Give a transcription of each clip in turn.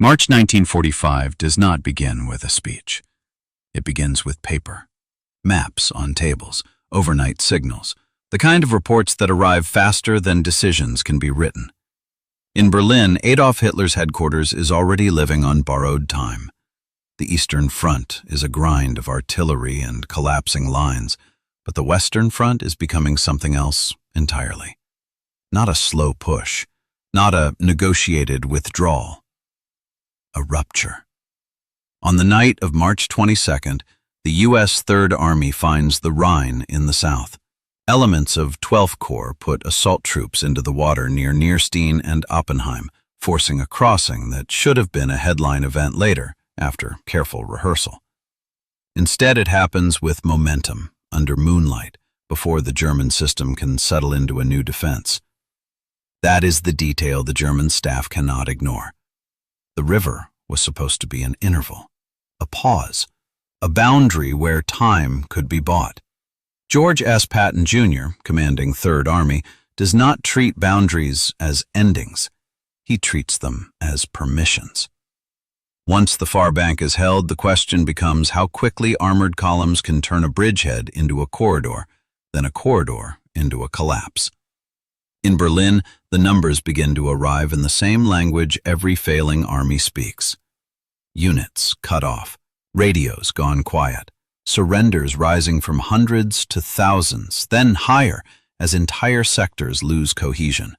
March 1945 does not begin with a speech. It begins with paper, maps on tables, overnight signals, the kind of reports that arrive faster than decisions can be written. In Berlin, Adolf Hitler's headquarters is already living on borrowed time. The Eastern Front is a grind of artillery and collapsing lines, but the Western Front is becoming something else entirely. Not a slow push, not a negotiated withdrawal. A rupture. On the night of March 22nd, the U.S. Third Army finds the Rhine in the south. Elements of 12th Corps put assault troops into the water near Neerstein and Oppenheim, forcing a crossing that should have been a headline event later, after careful rehearsal. Instead, it happens with momentum, under moonlight, before the German system can settle into a new defense. That is the detail the German staff cannot ignore. The river was supposed to be an interval, a pause, a boundary where time could be bought. George S. Patton, Jr., commanding Third Army, does not treat boundaries as endings. He treats them as permissions. Once the far bank is held, the question becomes how quickly armored columns can turn a bridgehead into a corridor, then a corridor into a collapse. In Berlin, the numbers begin to arrive in the same language every failing army speaks. Units cut off, radios gone quiet, surrenders rising from hundreds to thousands, then higher as entire sectors lose cohesion.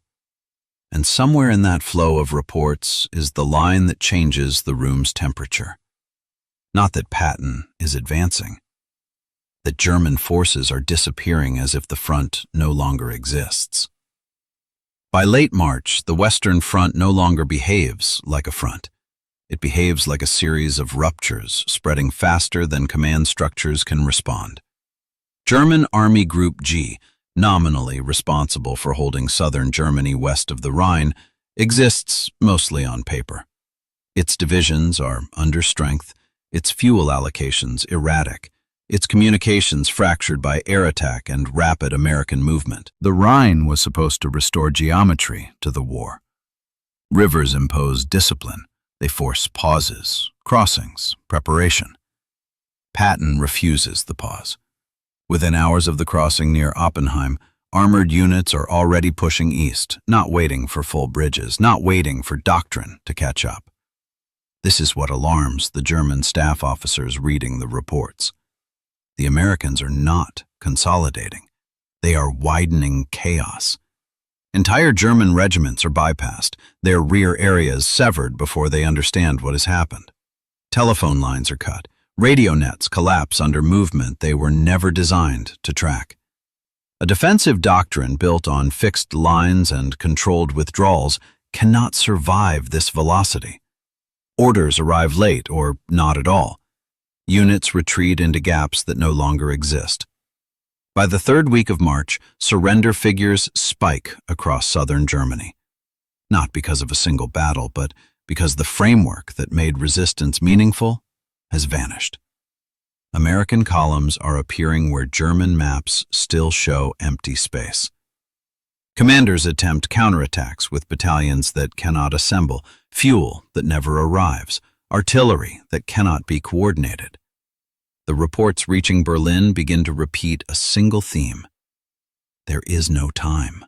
And somewhere in that flow of reports is the line that changes the room's temperature. Not that Patton is advancing, that German forces are disappearing as if the front no longer exists. By late March, the Western Front no longer behaves like a front. It behaves like a series of ruptures, spreading faster than command structures can respond. German Army Group G, nominally responsible for holding southern Germany west of the Rhine, exists mostly on paper. Its divisions are under strength, its fuel allocations erratic, its communications fractured by air attack and rapid American movement. The Rhine was supposed to restore geometry to the war. Rivers impose discipline. They force pauses, crossings, preparation. Patton refuses the pause. Within hours of the crossing near Oppenheim, armored units are already pushing east, not waiting for full bridges, not waiting for doctrine to catch up. This is what alarms the German staff officers reading the reports. The Americans are not consolidating. They are widening chaos. Entire German regiments are bypassed, their rear areas severed before they understand what has happened. Telephone lines are cut. Radio nets collapse under movement they were never designed to track. A defensive doctrine built on fixed lines and controlled withdrawals cannot survive this velocity. Orders arrive late or not at all. Units retreat into gaps that no longer exist. By the third week of March, surrender figures spike across southern Germany. Not because of a single battle, but because the framework that made resistance meaningful has vanished. American columns are appearing where German maps still show empty space. Commanders attempt counterattacks with battalions that cannot assemble, fuel that never arrives, artillery that cannot be coordinated. The reports reaching Berlin begin to repeat a single theme. There is no time.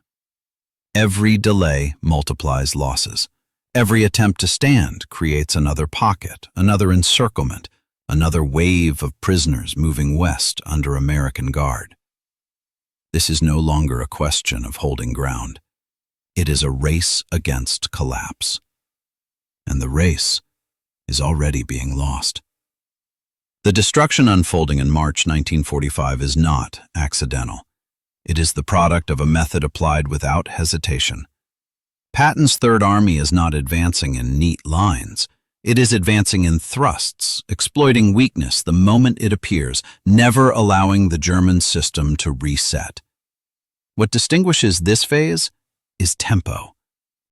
Every delay multiplies losses. Every attempt to stand creates another pocket, another encirclement, another wave of prisoners moving west under American guard. This is no longer a question of holding ground. It is a race against collapse. And the race is already being lost. The destruction unfolding in March 1945 is not accidental. It is the product of a method applied without hesitation. Patton's Third Army is not advancing in neat lines. It is advancing in thrusts, exploiting weakness the moment it appears, never allowing the German system to reset. What distinguishes this phase is tempo.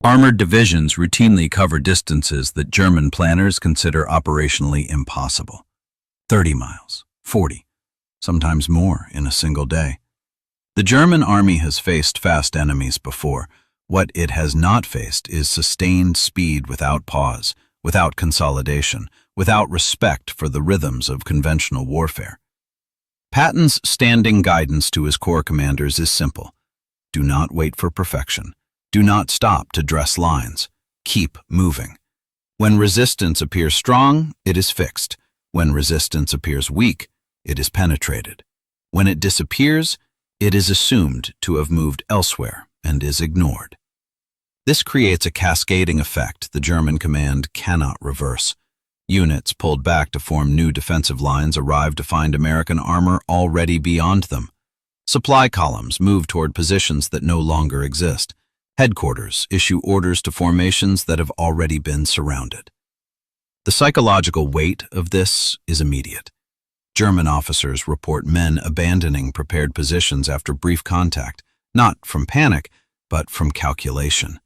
Armored divisions routinely cover distances that German planners consider operationally impossible. 30 miles, 40, sometimes more in a single day. The German army has faced fast enemies before. What it has not faced is sustained speed without pause, without consolidation, without respect for the rhythms of conventional warfare. Patton's standing guidance to his corps commanders is simple. Do not wait for perfection. Do not stop to dress lines. Keep moving. When resistance appears strong, it is fixed. When resistance appears weak, it is penetrated. When it disappears, it is assumed to have moved elsewhere and is ignored. This creates a cascading effect the German command cannot reverse. Units pulled back to form new defensive lines arrive to find American armor already beyond them. Supply columns move toward positions that no longer exist. Headquarters issue orders to formations that have already been surrounded. The psychological weight of this is immediate. German officers report men abandoning prepared positions after brief contact, not from panic, but from calculation.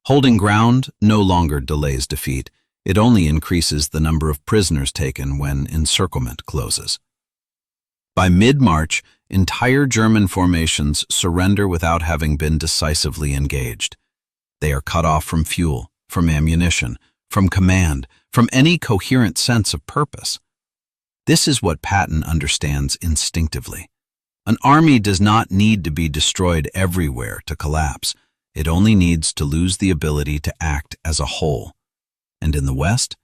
Holding ground no longer delays defeat. It only increases the number of prisoners taken when encirclement closes. By mid-March, entire German formations surrender without having been decisively engaged. They are cut off from fuel, from ammunition, from command, from any coherent sense of purpose. This is what Patton understands instinctively. An army does not need to be destroyed everywhere to collapse. It only needs to lose the ability to act as a whole. And in the West,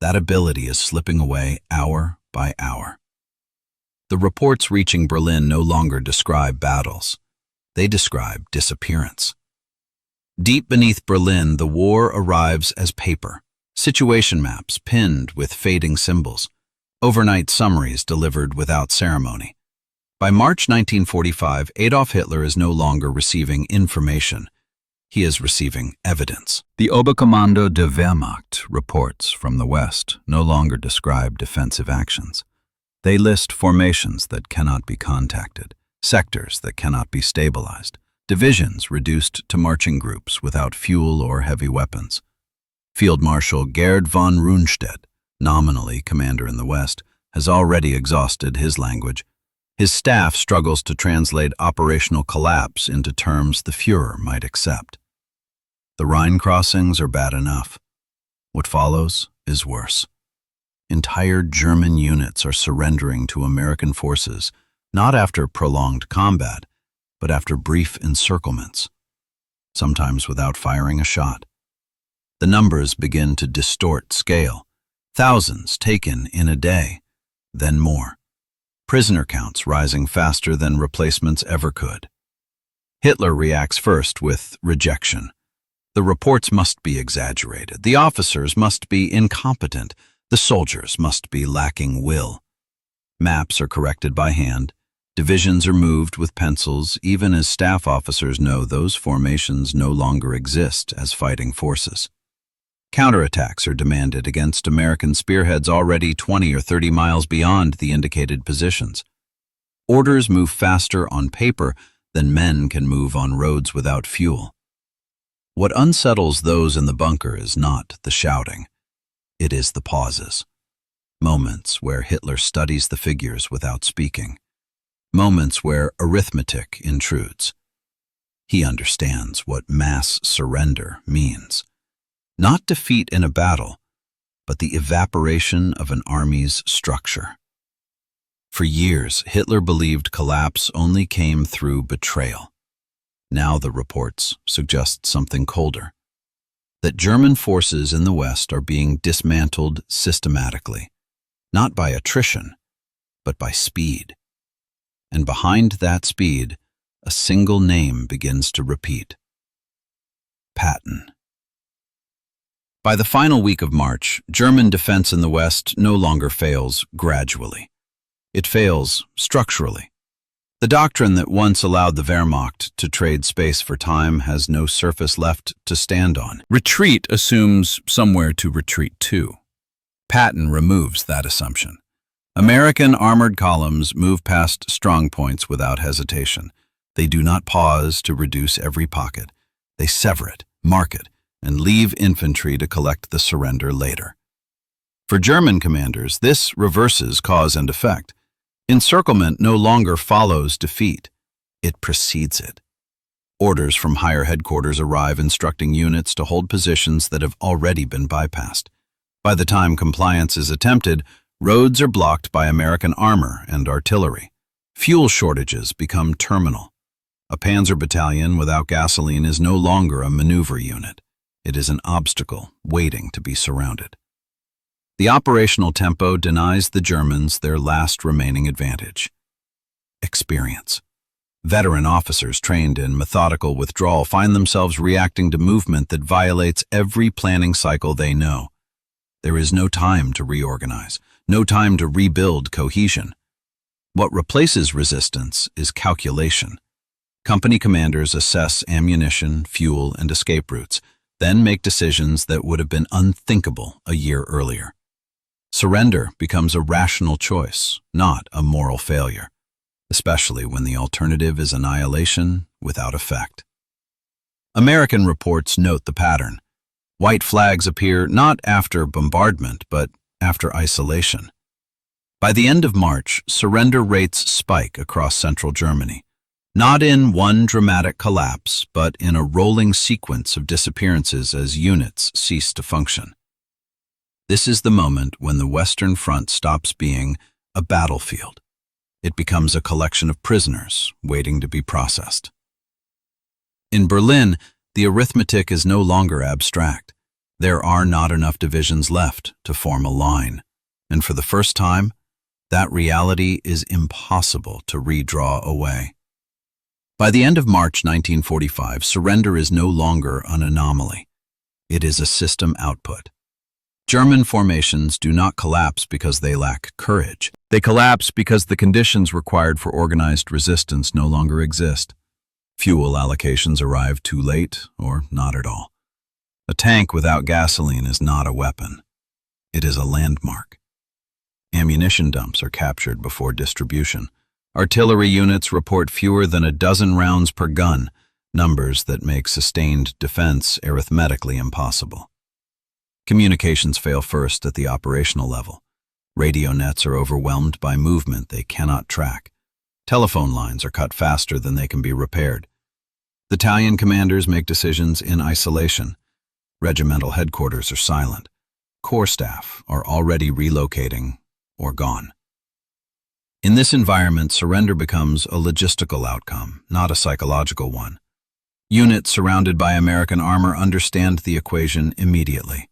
that ability is slipping away hour by hour. The reports reaching Berlin no longer describe battles. They describe disappearance. Deep beneath Berlin, the war arrives as paper, situation maps pinned with fading symbols, overnight summaries delivered without ceremony. By March 1945, Adolf Hitler is no longer receiving information. He is receiving evidence. The Oberkommando der Wehrmacht reports from the West no longer describe defensive actions. They list formations that cannot be contacted, sectors that cannot be stabilized, divisions reduced to marching groups without fuel or heavy weapons. Field Marshal Gerd von Rundstedt, nominally commander in the West, has already exhausted his language. His staff struggles to translate operational collapse into terms the Führer might accept. The Rhine crossings are bad enough. What follows is worse. Entire German units are surrendering to American forces, not after prolonged combat, but after brief encirclements, sometimes without firing a shot. The numbers begin to distort scale. Thousands taken in a day, then more. Prisoner counts rising faster than replacements ever could. Hitler reacts first with rejection. The reports must be exaggerated. The officers must be incompetent. The soldiers must be lacking will. Maps are corrected by hand. Divisions are moved with pencils, even as staff officers know those formations no longer exist as fighting forces. Counterattacks are demanded against American spearheads already 20 or 30 miles beyond the indicated positions. Orders move faster on paper than men can move on roads without fuel. What unsettles those in the bunker is not the shouting. It is the pauses. Moments where Hitler studies the figures without speaking. Moments where arithmetic intrudes. He understands what mass surrender means. Not defeat in a battle, but the evaporation of an army's structure. For years, Hitler believed collapse only came through betrayal. Now the reports suggest something colder. That German forces in the West are being dismantled systematically, not by attrition, but by speed. And behind that speed, a single name begins to repeat. Patton. By the final week of March, German defense in the West no longer fails gradually. It fails structurally. The doctrine that once allowed the Wehrmacht to trade space for time has no surface left to stand on. Retreat assumes somewhere to retreat to. Patton removes that assumption. American armored columns move past strong points without hesitation. They do not pause to reduce every pocket. They sever it, mark it, and leave infantry to collect the surrender later. For German commanders, this reverses cause and effect. Encirclement no longer follows defeat. It precedes it. Orders from higher headquarters arrive instructing units to hold positions that have already been bypassed. By the time compliance is attempted, roads are blocked by American armor and artillery. Fuel shortages become terminal. A panzer battalion without gasoline is no longer a maneuver unit. It is an obstacle waiting to be surrounded. The operational tempo denies the Germans their last remaining advantage: experience. Veteran officers trained in methodical withdrawal find themselves reacting to movement that violates every planning cycle they know. There is no time to reorganize, no time to rebuild cohesion. What replaces resistance is calculation. Company commanders assess ammunition, fuel, and escape routes, then make decisions that would have been unthinkable a year earlier. Surrender becomes a rational choice, not a moral failure, especially when the alternative is annihilation without effect. American reports note the pattern. White flags appear not after bombardment, but after isolation. By the end of March, surrender rates spike across central Germany, not in one dramatic collapse, but in a rolling sequence of disappearances as units cease to function. This is the moment when the Western Front stops being a battlefield. It becomes a collection of prisoners waiting to be processed. In Berlin, the arithmetic is no longer abstract. There are not enough divisions left to form a line, and for the first time, that reality is impossible to redraw away. By the end of March 1945, surrender is no longer an anomaly. It is a system output. German formations do not collapse because they lack courage. They collapse because the conditions required for organized resistance no longer exist. Fuel allocations arrive too late or not at all. A tank without gasoline is not a weapon. It is a landmark. Ammunition dumps are captured before distribution. Artillery units report fewer than a dozen rounds per gun, numbers that make sustained defense arithmetically impossible. Communications fail first at the operational level. Radio nets are overwhelmed by movement they cannot track. Telephone lines are cut faster than they can be repaired. Battalion commanders make decisions in isolation. Regimental headquarters are silent. Corps staff are already relocating or gone. In this environment, surrender becomes a logistical outcome, not a psychological one. Units surrounded by American armor understand the equation immediately.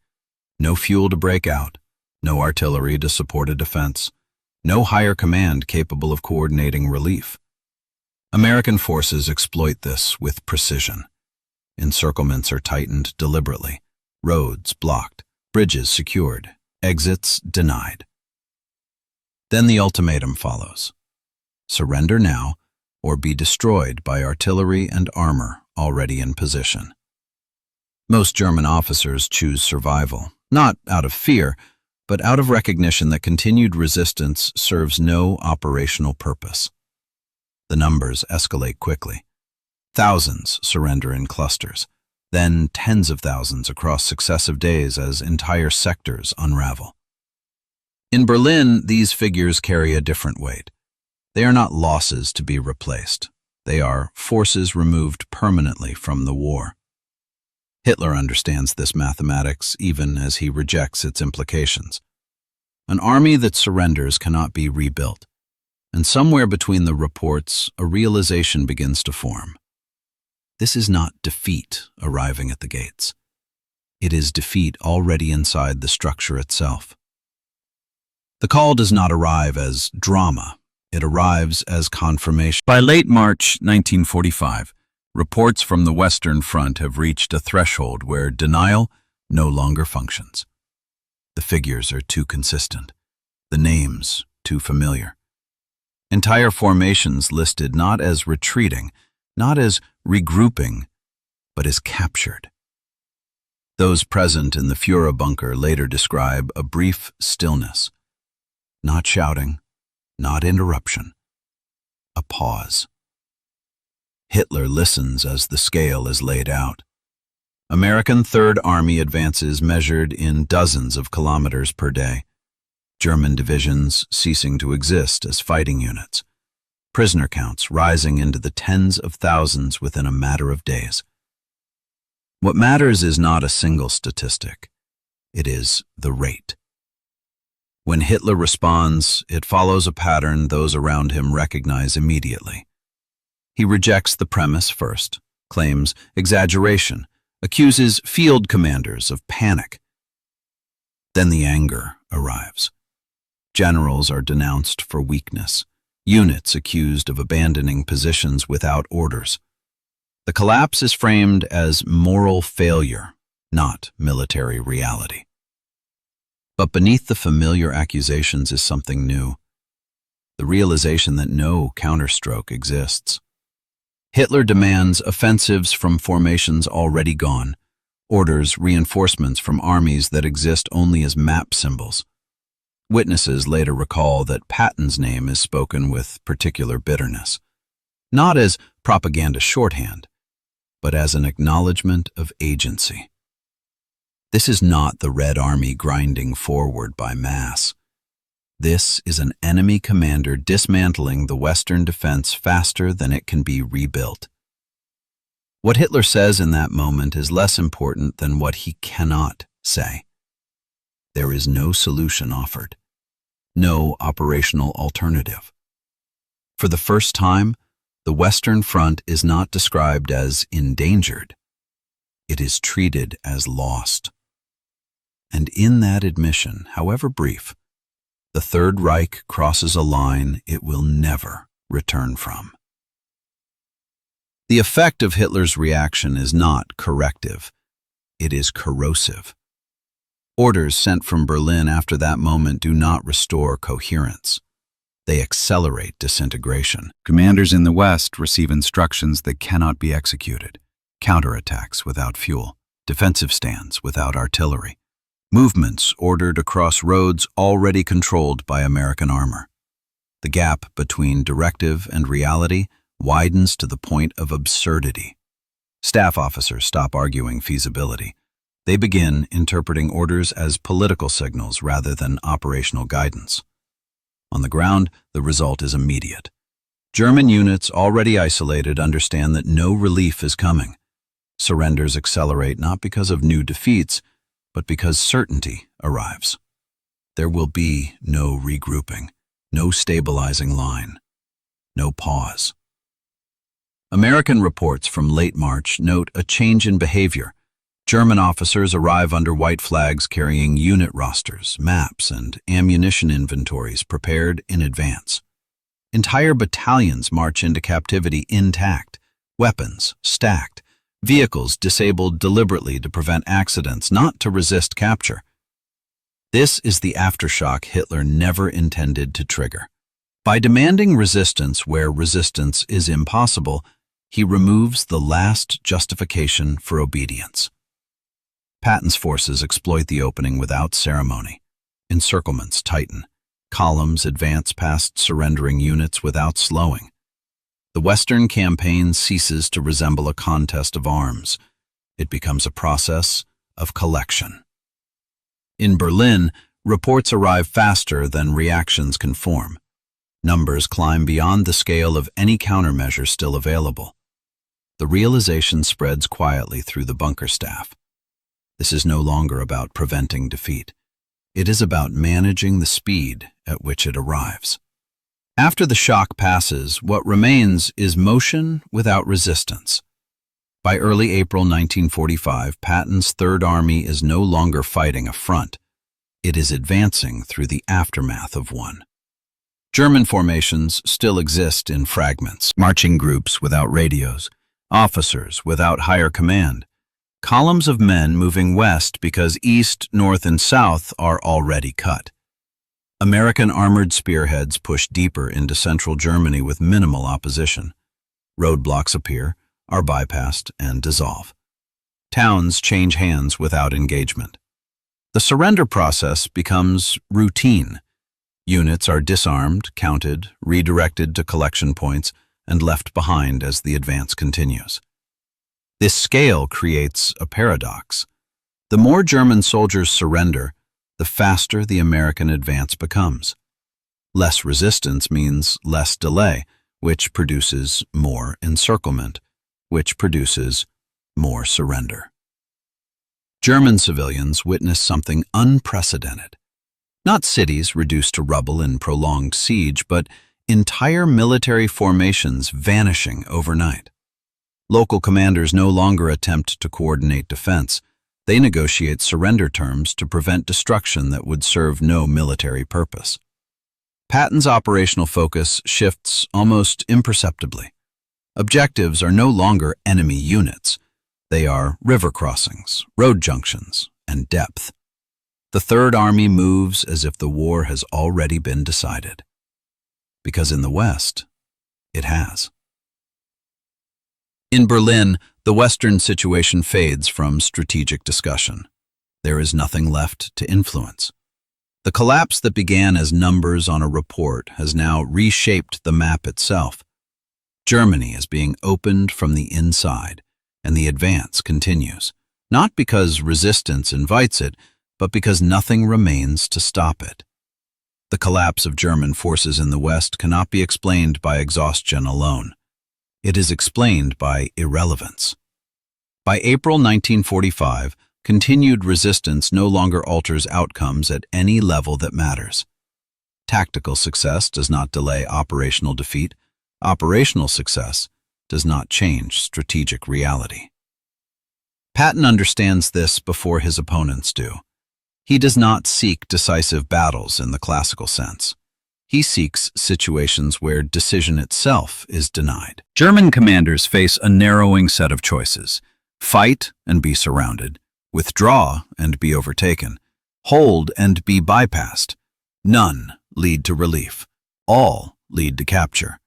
No fuel to break out, no artillery to support a defense, no higher command capable of coordinating relief. American forces exploit this with precision. Encirclements are tightened deliberately, roads blocked, bridges secured, exits denied. Then the ultimatum follows: surrender now, or be destroyed by artillery and armor already in position. Most German officers choose survival, not out of fear, but out of recognition that continued resistance serves no operational purpose. The numbers escalate quickly. Thousands surrender in clusters, then tens of thousands across successive days as entire sectors unravel. In Berlin, these figures carry a different weight. They are not losses to be replaced. They are forces removed permanently from the war. Hitler understands this mathematics even as he rejects its implications. An army that surrenders cannot be rebuilt, and somewhere between the reports, a realization begins to form. This is not defeat arriving at the gates. It is defeat already inside the structure itself. The call does not arrive as drama. It arrives as confirmation. By late March 1945, reports from the Western Front have reached a threshold where denial no longer functions. The figures are too consistent, the names too familiar. Entire formations listed not as retreating, not as regrouping, but as captured. Those present in the Führer bunker later describe a brief stillness. Not shouting, not interruption, a pause. Hitler listens as the scale is laid out. American Third Army advances measured in dozens of kilometers per day. German divisions ceasing to exist as fighting units. Prisoner counts rising into the tens of thousands within a matter of days. What matters is not a single statistic. it is the rate. When Hitler responds, it follows a pattern those around him recognize immediately. He rejects the premise first, claims exaggeration, accuses field commanders of panic. Then the anger arrives. Generals are denounced for weakness, units accused of abandoning positions without orders. The collapse is framed as moral failure, not military reality. But beneath the familiar accusations is something new, the realization that no counterstroke exists. Hitler demands offensives from formations already gone, orders reinforcements from armies that exist only as map symbols. Witnesses later recall that Patton's name is spoken with particular bitterness, not as propaganda shorthand, but as an acknowledgement of agency. This is not the Red Army grinding forward by mass. This is an enemy commander dismantling the Western defense faster than it can be rebuilt. What Hitler says in that moment is less important than what he cannot say. There is no solution offered, no operational alternative. For the first time, the Western Front is not described as endangered. It is treated as lost. And in that admission, however brief, the Third Reich crosses a line it will never return from. The effect of Hitler's reaction is not corrective. It is corrosive. Orders sent from Berlin after that moment do not restore coherence. They accelerate disintegration. Commanders in the West receive instructions that cannot be executed. Counterattacks without fuel. Defensive stands without artillery. Movements ordered across roads already controlled by American armor. The gap between directive and reality widens to the point of absurdity. Staff officers stop arguing feasibility. They begin interpreting orders as political signals rather than operational guidance. On the ground, the result is immediate. German units already isolated understand that no relief is coming. Surrenders accelerate not because of new defeats, but because certainty arrives. There will be no regrouping, no stabilizing line, no pause. American reports from late March note a change in behavior. German officers arrive under white flags carrying unit rosters, maps, and ammunition inventories prepared in advance. Entire battalions march into captivity intact, weapons stacked, vehicles disabled deliberately to prevent accidents, not to resist capture. This is the aftershock Hitler never intended to trigger. By demanding resistance where resistance is impossible, he removes the last justification for obedience. Patton's forces exploit the opening without ceremony. Encirclements tighten. Columns advance past surrendering units without slowing. The Western campaign ceases to resemble a contest of arms. It becomes a process of collection. In Berlin, reports arrive faster than reactions can form. Numbers climb beyond the scale of any countermeasure still available. The realization spreads quietly through the bunker staff. This is no longer about preventing defeat. It is about managing the speed at which it arrives. After the shock passes, what remains is motion without resistance. By early April 1945, Patton's Third Army is no longer fighting a front. It is advancing through the aftermath of one. German formations still exist in fragments, marching groups without radios, officers without higher command, columns of men moving west because east, north, and south are already cut. American armored spearheads push deeper into central Germany with minimal opposition. Roadblocks appear, are bypassed, and dissolve. Towns change hands without engagement. The surrender process becomes routine. Units are disarmed, counted, redirected to collection points, and left behind as the advance continues. This scale creates a paradox. The more German soldiers surrender, the faster the American advance becomes. Less resistance means less delay, which produces more encirclement, which produces more surrender. German civilians witnessed something unprecedented. Not cities reduced to rubble in prolonged siege, but entire military formations vanishing overnight. Local commanders no longer attempt to coordinate defense. They negotiate surrender terms to prevent destruction that would serve no military purpose. Patton's operational focus shifts almost imperceptibly. Objectives are no longer enemy units. They are river crossings, road junctions, and depth. The Third Army moves as if the war has already been decided. Because in the West, it has. In Berlin, the Western situation fades from strategic discussion. There is nothing left to influence. The collapse that began as numbers on a report has now reshaped the map itself. Germany is being opened from the inside, and the advance continues, not because resistance invites it, but because nothing remains to stop it. The collapse of German forces in the West cannot be explained by exhaustion alone. It is explained by irrelevance. By April 1945, continued resistance no longer alters outcomes at any level that matters. Tactical success does not delay operational defeat. Operational success does not change strategic reality. Patton understands this before his opponents do. He does not seek decisive battles in the classical sense. He seeks situations where decision itself is denied. German commanders face a narrowing set of choices: fight and be surrounded, withdraw and be overtaken, hold and be bypassed. None lead to relief. All lead to capture.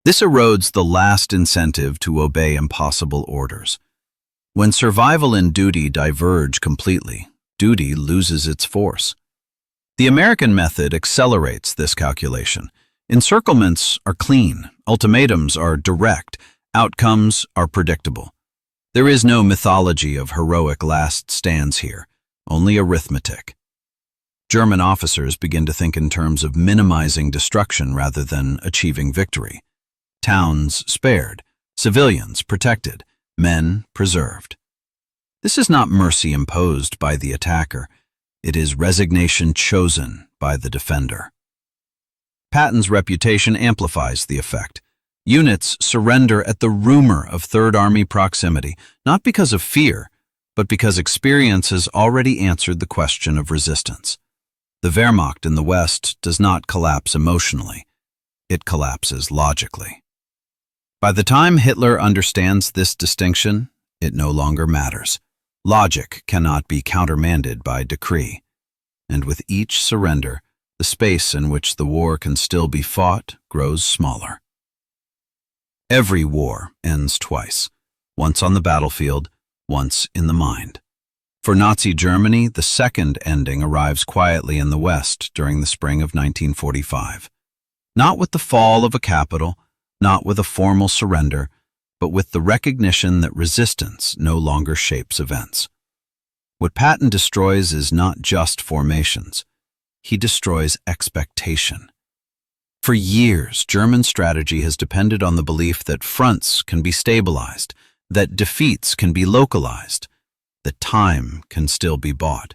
This erodes the last incentive to obey impossible orders. When survival and duty diverge completely, duty loses its force. The American method accelerates this calculation. Encirclements are clean, ultimatums are direct, outcomes are predictable. There is no mythology of heroic last stands here, only arithmetic. German officers begin to think in terms of minimizing destruction rather than achieving victory. Towns spared, civilians protected, men preserved. This is not mercy imposed by the attacker. It is resignation chosen by the defender. Patton's reputation amplifies the effect. Units surrender at the rumor of Third Army proximity, not because of fear, but because experience has already answered the question of resistance. The Wehrmacht in the West does not collapse emotionally. It collapses logically. By the time Hitler understands this distinction, it no longer matters. Logic cannot be countermanded by decree. And with each surrender, the space in which the war can still be fought grows smaller. Every war ends twice, once on the battlefield, once in the mind. For Nazi Germany, the second ending arrives quietly in the West during the spring of 1945. Not with the fall of a capital, not with a formal surrender, but with the recognition that resistance no longer shapes events. What Patton destroys is not just formations. He destroys expectation. For years, German strategy has depended on the belief that fronts can be stabilized, that defeats can be localized, that time can still be bought.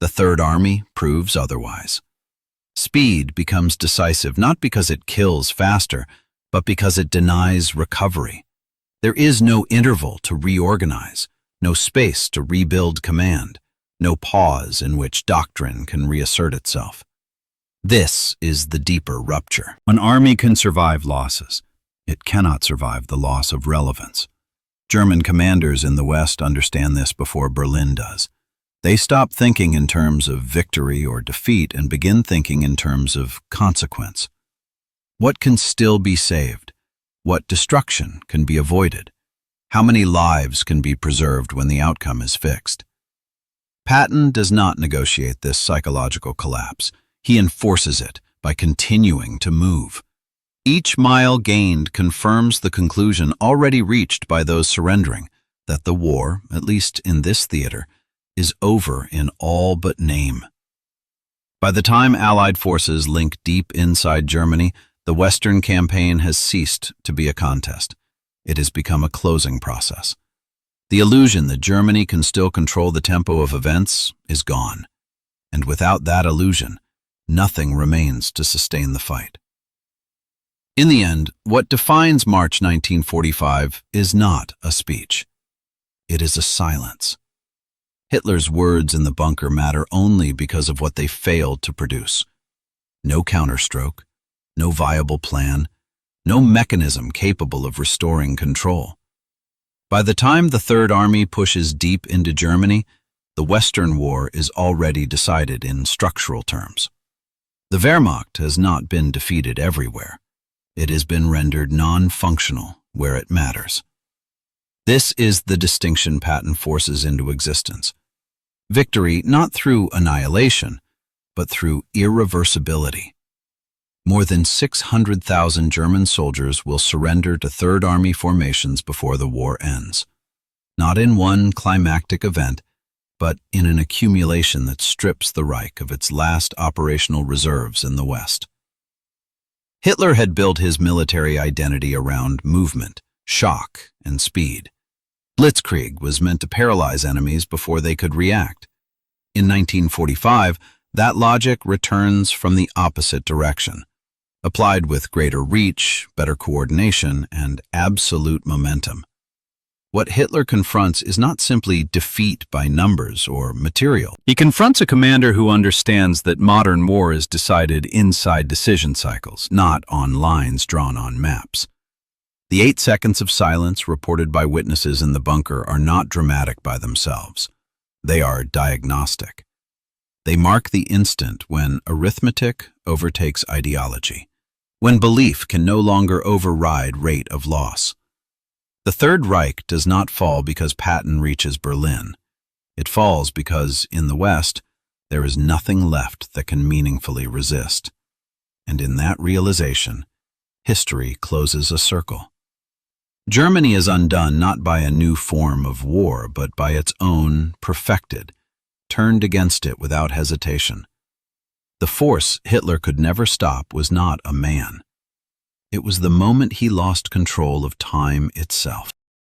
The Third Army proves otherwise. Speed becomes decisive not because it kills faster, but because it denies recovery. There is no interval to reorganize, no space to rebuild command, no pause in which doctrine can reassert itself. This is the deeper rupture. An army can survive losses. It cannot survive the loss of relevance. German commanders in the West understand this before Berlin does. They stop thinking in terms of victory or defeat and begin thinking in terms of consequence. What can still be saved? What destruction can be avoided? How many lives can be preserved when the outcome is fixed? Patton does not negotiate this psychological collapse. He enforces it by continuing to move. Each mile gained confirms the conclusion already reached by those surrendering, that the war, at least in this theater, is over in all but name. By the time Allied forces link deep inside Germany, the Western campaign has ceased to be a contest. It has become a closing process. The illusion that Germany can still control the tempo of events is gone, and without that illusion, nothing remains to sustain the fight. In the end, what defines March 1945 is not a speech. It is a silence. Hitler's words in the bunker matter only because of what they failed to produce. No counterstroke, no viable plan, no mechanism capable of restoring control. By the time the Third Army pushes deep into Germany, the Western War is already decided in structural terms. The Wehrmacht has not been defeated everywhere. It has been rendered non-functional where it matters. This is the distinction Patton forces into existence. Victory not through annihilation, but through irreversibility. More than 600,000 German soldiers will surrender to Third Army formations before the war ends. Not in one climactic event, but in an accumulation that strips the Reich of its last operational reserves in the West. Hitler had built his military identity around movement, shock, and speed. Blitzkrieg was meant to paralyze enemies before they could react. In 1945, that logic returns from the opposite direction. Applied with greater reach, better coordination, and absolute momentum. What Hitler confronts is not simply defeat by numbers or material. He confronts a commander who understands that modern war is decided inside decision cycles, not on lines drawn on maps. The 8 seconds of silence reported by witnesses in the bunker are not dramatic by themselves. They are diagnostic. They mark the instant when arithmetic overtakes ideology, when belief can no longer override rate of loss. The Third Reich does not fall because Patton reaches Berlin. It falls because, in the West, there is nothing left that can meaningfully resist. And in that realization, history closes a circle. Germany is undone not by a new form of war, but by its own, perfected, turned against it without hesitation. The force Hitler could never stop was not a man. It was the moment he lost control of time itself.